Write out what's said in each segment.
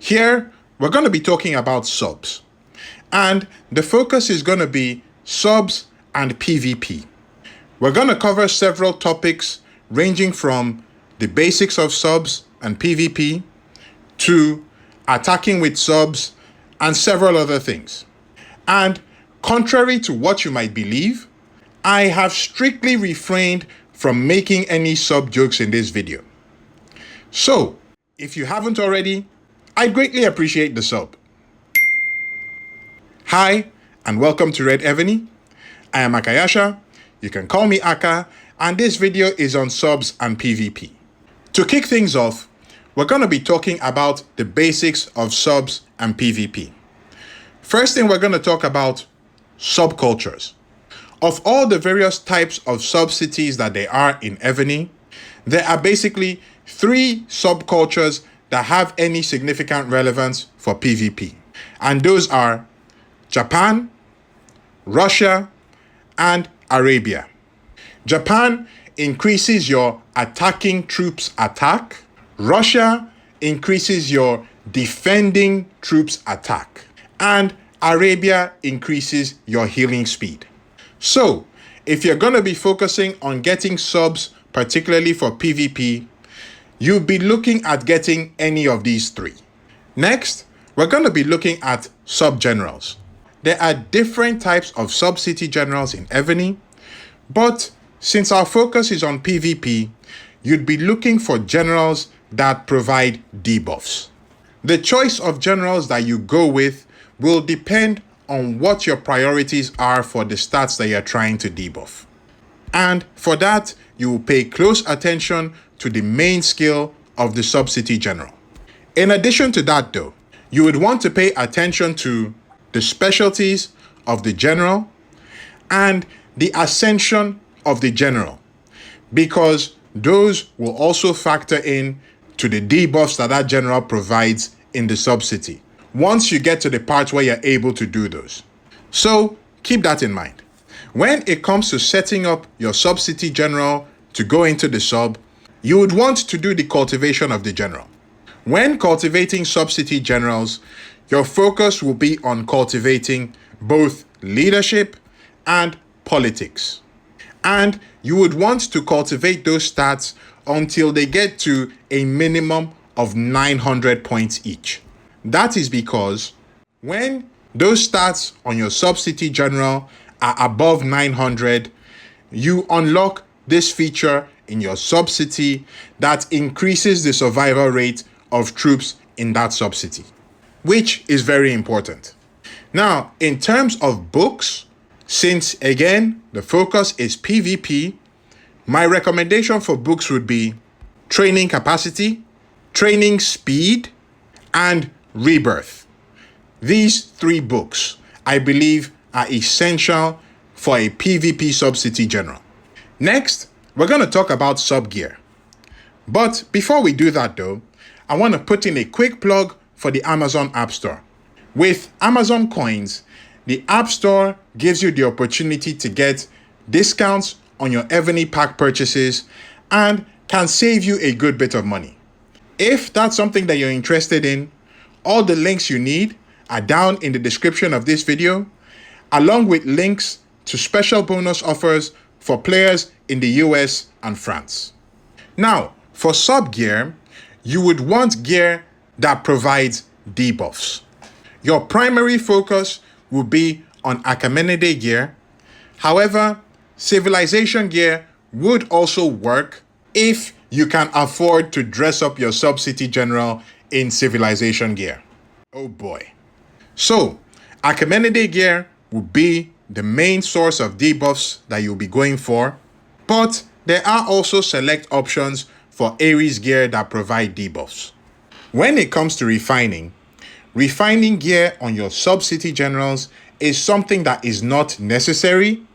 Here, we're going to be talking about subs. And the focus is going to be subs and PvP. We're going to cover several topics ranging from the basics of subs and PvP to attacking with subs and several other things. And contrary to what you might believe, I have strictly refrained from making any sub jokes in this video. So, if you haven't already, I'd greatly appreciate the sub. Hi, and welcome to Red Evony. I am Akayasha, you can call me Aka, and this video is on subs and PvP. To kick things off, we're going to be talking about the basics of subs and PvP. First thing we're going to talk about subcultures. Of all the various types of sub-cities that there are in Evony, there are basically 3 subcultures that have any significant relevance for PvP. And those are Japan, Russia, and Arabia. Japan increases your attacking troops attack. Russia increases your defending troops attack. And Arabia increases your healing speed. So, if you're going to be focusing on getting subs, particularly for PvP, you'll be looking at getting any of these 3. Next, we're going to be looking at sub-generals. There are different types of sub-city generals in Evony, but since our focus is on PvP, you'd be looking for generals that provide debuffs. The choice of generals that you go with will depend on what your priorities are for the stats that you're trying to debuff. And for that, you will pay close attention to the main skill of the sub-city general. In addition to that though, you would want to pay attention to the specialties of the general and the ascension of the general, because those will also factor in to the debuffs that that general provides in the sub-city, once you get to the part where you're able to do those. So keep that in mind. When it comes to setting up your sub-city general to go into the sub, you would want to do the cultivation of the general. When cultivating sub-city generals, your focus will be on cultivating both leadership and politics. And you would want to cultivate those stats until they get to a minimum of 900 points each. That is because when those stats on your sub-city general are above 900, you unlock this feature in your sub-city that increases the survival rate of troops in that sub-city, which is very important. Now, in terms of books, since again, the focus is PvP, my recommendation for books would be Training Capacity, Training Speed, and Rebirth. These 3 books, I believe, are essential for a PvP sub-city general. Next, we're going to talk about sub-gear. But before we do that though, I want to put in a quick plug for the Amazon App Store. With Amazon Coins, the App Store gives you the opportunity to get discounts on your Evony pack purchases and can save you a good bit of money. If that's something that you're interested in, all the links you need are down in the description of this video, along with links to special bonus offers for players in the US and France. Now, for sub gear, you would want gear that provides debuffs. Your primary focus will be on Achaemenid gear. However, civilization gear would also work if you can afford to dress up your sub-city general in civilization gear. Oh boy. So, Achaemenid gear will be the main source of debuffs that you'll be going for, but there are also select options for Ares gear that provide debuffs. When it comes to refining gear on your sub-city generals is something that is not necessary,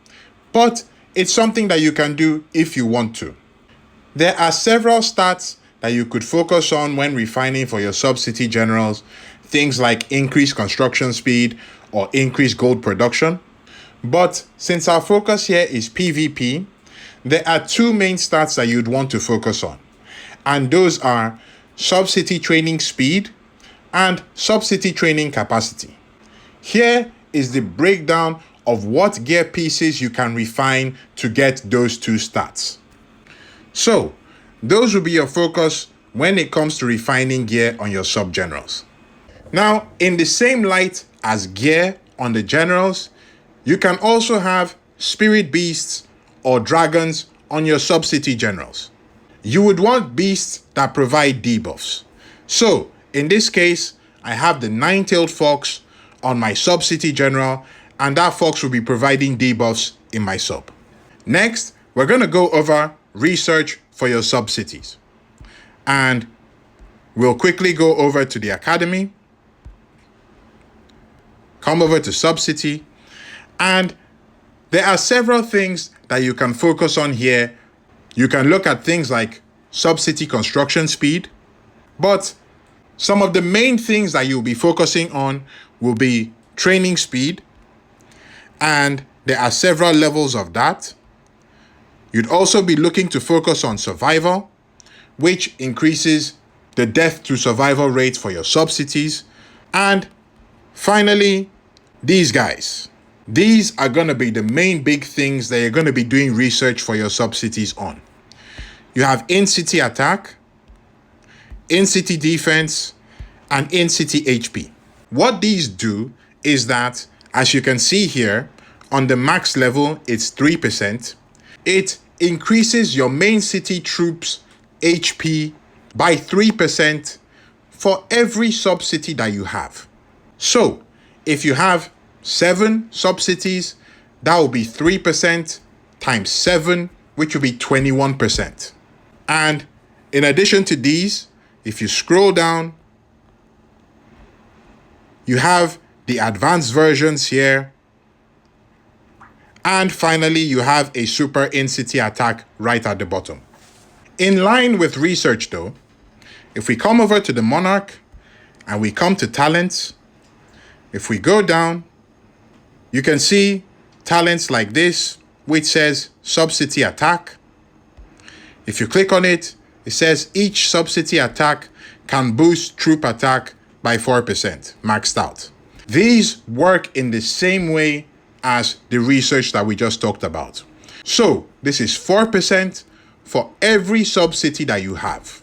but it's something that you can do if you want to. There are several stats that you could focus on when refining for your sub-city generals, things like increased construction speed or increased gold production. But since our focus here is PvP, there are 2 main stats that you'd want to focus on. And those are sub-city training speed, and sub-city training capacity. Here is the breakdown of what gear pieces you can refine to get those two stats. So, those will be your focus when it comes to refining gear on your sub-generals. Now, in the same light as gear on the generals, you can also have spirit beasts or dragons on your sub-city generals. You would want beasts that provide debuffs. So, in this case, I have the nine-tailed fox on my sub-city general, and that fox will be providing debuffs in my sub. Next, we're going to go over research for your sub-cities. And we'll quickly go over to the academy, come over to sub-city, and there are several things that you can focus on here. You can look at things like sub-city construction speed, but some of the main things that you'll be focusing on will be training speed, and there are several levels of that. You'd also be looking to focus on survival, which increases the death to survival rate for your sub-cities. And finally, these guys. These are going to be the main big things that you're going to be doing research for your sub-cities on. You have in-city attack, in-city defense, and in-city HP. What these do is that, as you can see here, on the max level, it's 3%. It increases your main city troops' HP by 3% for every sub-city that you have. So, if you have 7 sub-cities, that will be 3% times 7, which will be 21%. And in addition to these, if you scroll down, you have the advanced versions here. And finally, you have a super in-city attack right at the bottom. In line with research though, if we come over to the Monarch and we come to talents, if we go down, you can see talents like this, which says sub-city attack. If you click on it, it says each sub-city attack can boost troop attack by 4%, maxed out. These work in the same way as the research that we just talked about. So this is 4% for every sub-city that you have.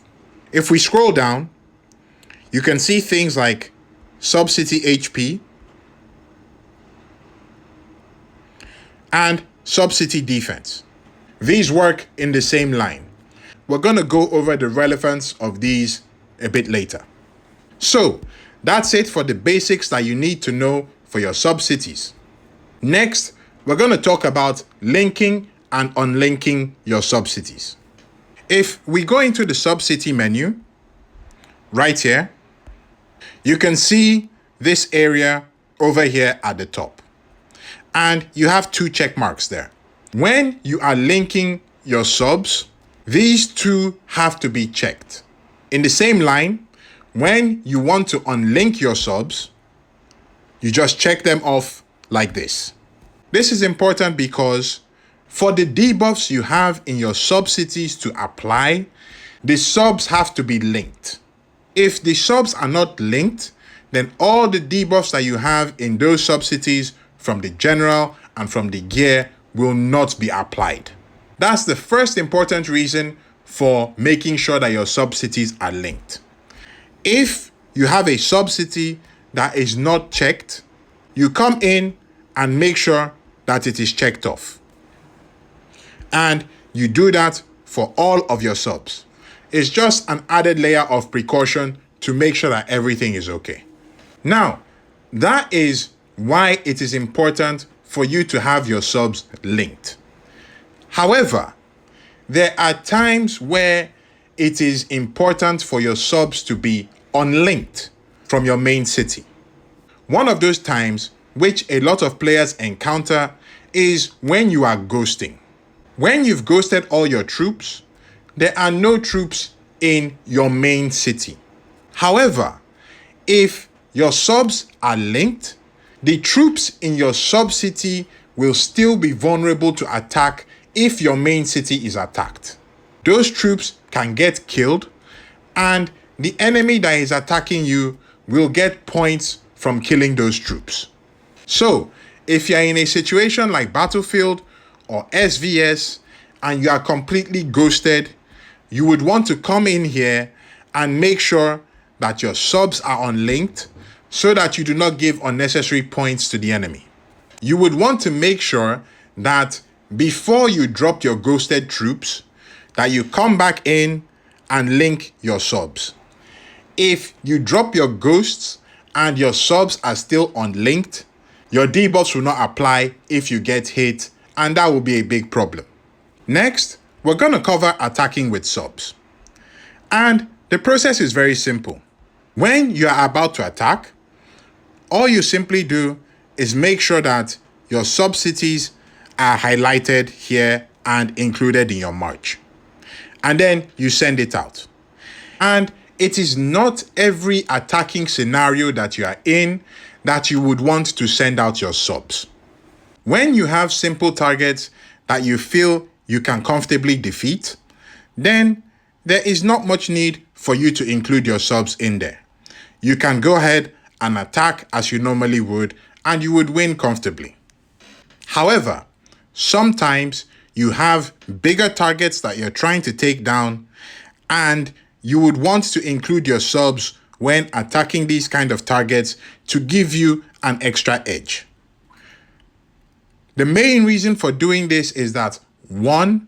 If we scroll down, you can see things like sub-city HP and sub-city defense. These work in the same line. We're going to go over the relevance of these a bit later. So that's it for the basics that you need to know for your sub-cities. Next, we're going to talk about linking and unlinking your sub-cities. If we go into the sub-city menu, right here, you can see this area over here at the top. And you have 2 check marks there. When you are linking your subs, these 2 have to be checked. In the same line, when you want to unlink your subs, you just check them off like this. This is important because for the debuffs you have in your sub-cities to apply, the subs have to be linked. If the subs are not linked, then all the debuffs that you have in those sub-cities from the general and from the gear will not be applied. That's the first important reason for making sure that your sub-cities are linked. If you have a sub-city that is not checked, you come in and make sure that it is checked off. And you do that for all of your subs. It's just an added layer of precaution to make sure that everything is okay. Now, that is why it is important for you to have your subs linked. However, there are times where it is important for your subs to be unlinked from your main city. One of those times, which a lot of players encounter, is when you are ghosting. When you've ghosted all your troops, there are no troops in your main city. However, if your subs are linked, the troops in your sub-city will still be vulnerable to attack if your main city is attacked. Those troops can get killed, and the enemy that is attacking you will get points from killing those troops. So, if you're in a situation like Battlefield or SVS and you are completely ghosted, you would want to come in here and make sure that your subs are unlinked so that you do not give unnecessary points to the enemy. You would want to make sure that before you drop your ghosted troops, that you come back in and link your subs. If you drop your ghosts and your subs are still unlinked, your debuffs will not apply if you get hit, and that will be a big problem. Next, we're going to cover attacking with subs. And the process is very simple. When you are about to attack, all you simply do is make sure that your sub-cities are highlighted here and included in your march. And then you send it out. And it is not every attacking scenario that you are in that you would want to send out your subs. When you have simple targets that you feel you can comfortably defeat, then there is not much need for you to include your subs in there. You can go ahead and attack as you normally would, and you would win comfortably. However, sometimes you have bigger targets that you're trying to take down, and you would want to include your subs when attacking these kind of targets to give you an extra edge. The main reason for doing this is that 1,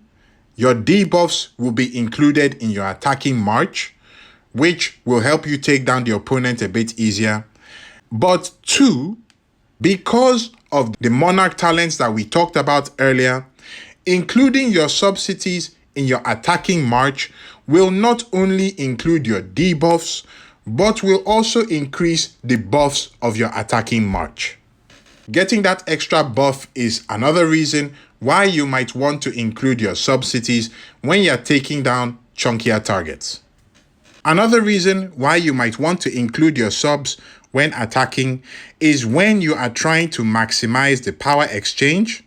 your debuffs will be included in your attacking march, which will help you take down the opponent a bit easier. But 2, because of the Monarch Talents that we talked about earlier, including your sub-cities in your attacking march will not only include your debuffs, but will also increase the buffs of your attacking march. Getting that extra buff is another reason why you might want to include your sub-cities when you're taking down chunkier targets. Another reason why you might want to include your subs when attacking is when you are trying to maximize the power exchange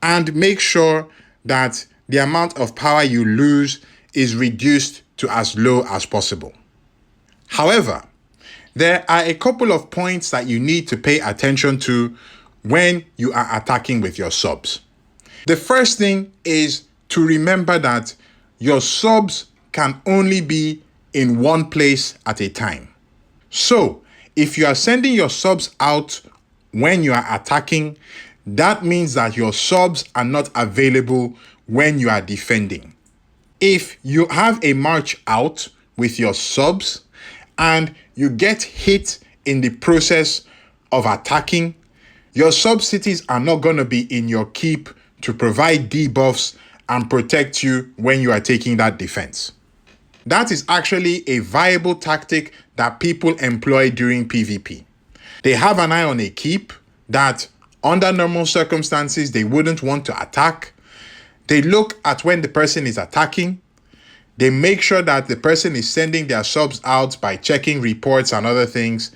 and make sure that the amount of power you lose is reduced to as low as possible. However, there are a couple of points that you need to pay attention to when you are attacking with your subs. The first thing is to remember that your subs can only be in one place at a time. So, if you are sending your subs out when you are attacking, that means that your subs are not available when you are defending. If you have a march out with your subs and you get hit in the process of attacking, your sub-cities are not going to be in your keep to provide debuffs and protect you when you are taking that defense. That is actually a viable tactic that people employ during PvP. They have an eye on a keep that under normal circumstances they wouldn't want to attack. They look at when the person is attacking. They make sure that the person is sending their subs out by checking reports and other things.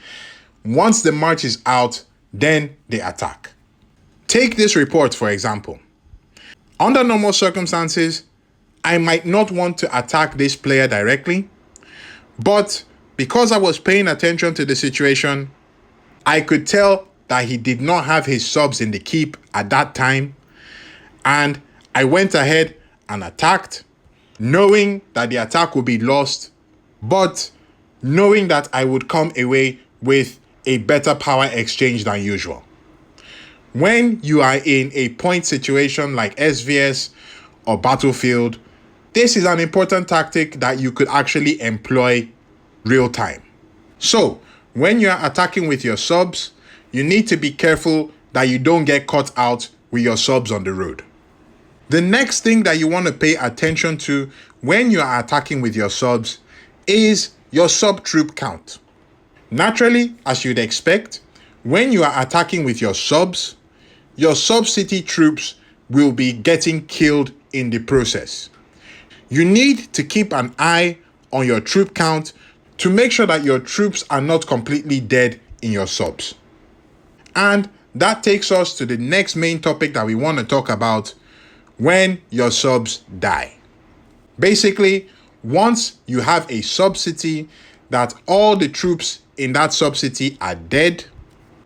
Once the march is out, then they attack. Take this report, for example. Under normal circumstances, I might not want to attack this player directly, but because I was paying attention to the situation, I could tell that he did not have his subs in the keep at that time, and I went ahead and attacked, knowing that the attack would be lost, but knowing that I would come away with a better power exchange than usual. When you are in a point situation like SVS or Battlefield, this is an important tactic that you could actually employ real time. So, when you are attacking with your subs, you need to be careful that you don't get caught out with your subs on the road. The next thing that you want to pay attention to when you are attacking with your subs is your sub-troop count. Naturally, as you'd expect, when you are attacking with your sub-city troops will be getting killed in the process. You need to keep an eye on your troop count to make sure that your troops are not completely dead in your subs. And that takes us to the next main topic that we want to talk about: when your subs die. Basically, once you have a sub-city that all the troops in that sub-city are dead,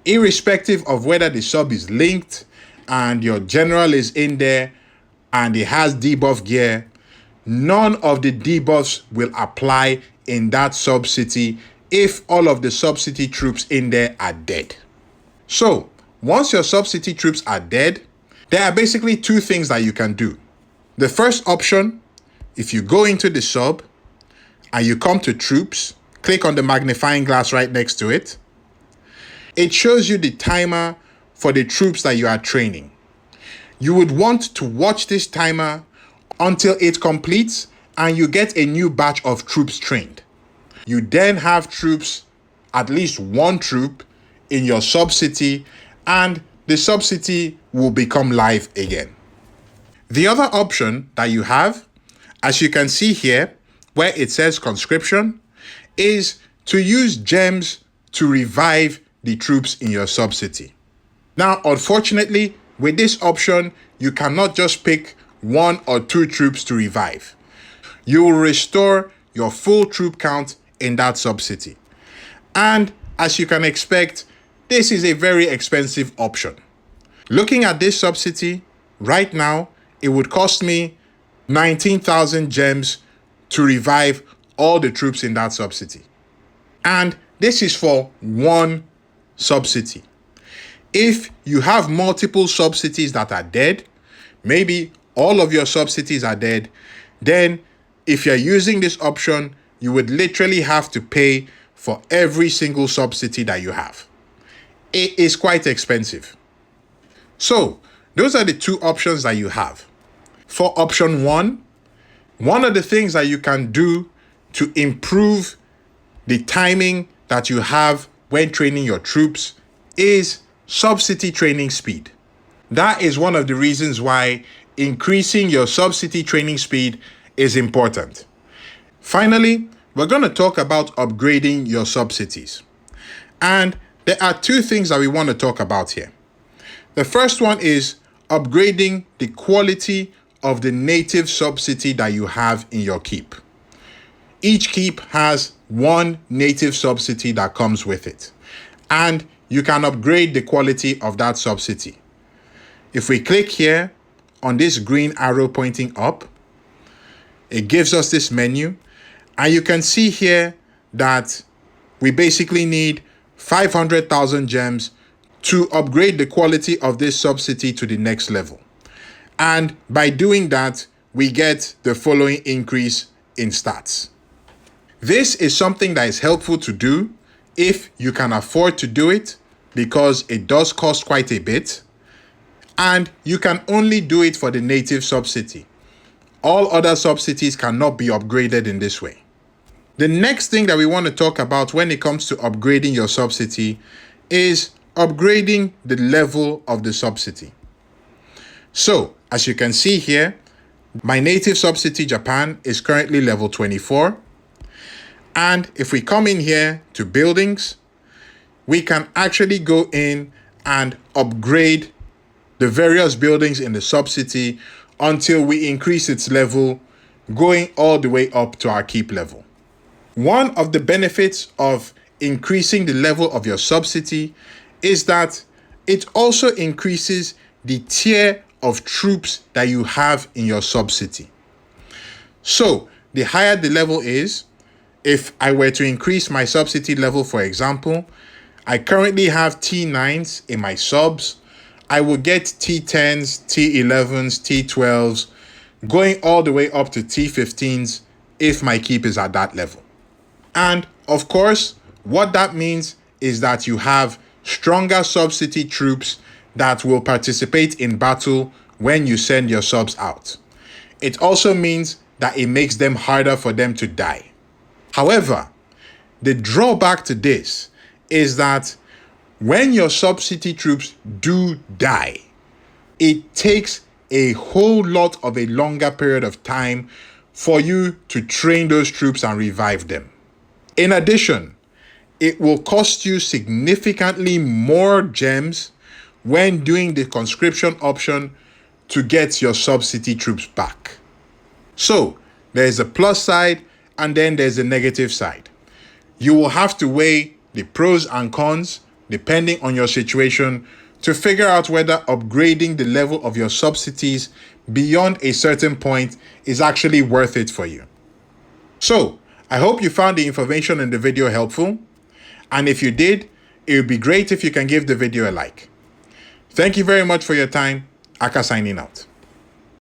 irrespective of whether the sub is linked and your general is in there and it has debuff gear, none of the debuffs will apply in that sub-city if all of the sub-city troops in there are dead. So, once your sub-city troops are dead, there are basically two things that you can do. The first option, if you go into the sub and you come to troops, click on the magnifying glass right next to it, it shows you the timer for the troops that you are training. You would want to watch this timer until it completes and you get a new batch of troops trained. You then have troops, at least one troop, in your sub-city, and the sub-city will become live again. The other option that you have, as you can see here, where it says conscription, is to use gems to revive the troops in your sub-city. Now, unfortunately, with this option, you cannot just pick one or two troops to revive. You will restore your full troop count in that sub-city. And as you can expect, this is a very expensive option. Looking at this sub-city, right now, it would cost me 19,000 gems to revive all the troops in that sub-city. And this is for one sub-city. If you have multiple sub-cities that are dead, maybe all of your sub-cities are dead, then if you're using this option, you would literally have to pay for every single sub-city that you have. It is quite expensive. So, those are the two options that you have. For option one of the things that you can do to improve the timing that you have when training your troops is sub-city training speed. That is one of the reasons why increasing your sub-city training speed is important. Finally, we're going to talk about upgrading your sub-cities. And there are two things that we want to talk about here. The first one is upgrading the quality of the native sub-city that you have in your keep. Each keep has one native sub-city that comes with it, and you can upgrade the quality of that sub-city. If we click here on this green arrow pointing up, it gives us this menu, and you can see here that we basically need 500,000 gems to upgrade the quality of this sub-city to the next level. And by doing that, we get the following increase in stats. This is something that is helpful to do if you can afford to do it, because it does cost quite a bit, and you can only do it for the native sub-city. All other sub-cities cannot be upgraded in this way. The next thing that we want to talk about when it comes to upgrading your sub-city is upgrading the level of the sub-city. So, as you can see here, my native sub-city Japan is currently level 24. And if we come in here to buildings, we can actually go in and upgrade the various buildings in the sub-city until we increase its level, going all the way up to our keep level. One of the benefits of increasing the level of your sub-city is that it also increases the tier of troops that you have in your sub-city. So, the higher the level is, if I were to increase my sub-city level, for example, I currently have T9s in my subs. I will get T10s, T11s, T12s, going all the way up to T15s if my keep is at that level. And of course, what that means is that you have stronger sub-city troops that will participate in battle when you send your subs out. It also means that it makes them harder for them to die. However, the drawback to this is that when your sub-city troops do die, it takes a whole lot of a longer period of time for you to train those troops and revive them. In addition, it will cost you significantly more gems when doing the conscription option to get your sub-city troops back. So, there's a plus side and then there's a negative side. You will have to weigh the pros and cons, depending on your situation, to figure out whether upgrading the level of your subsidies beyond a certain point is actually worth it for you. So, I hope you found the information in the video helpful, and if you did, it would be great if you can give the video a like. Thank you very much for your time. Aka signing out.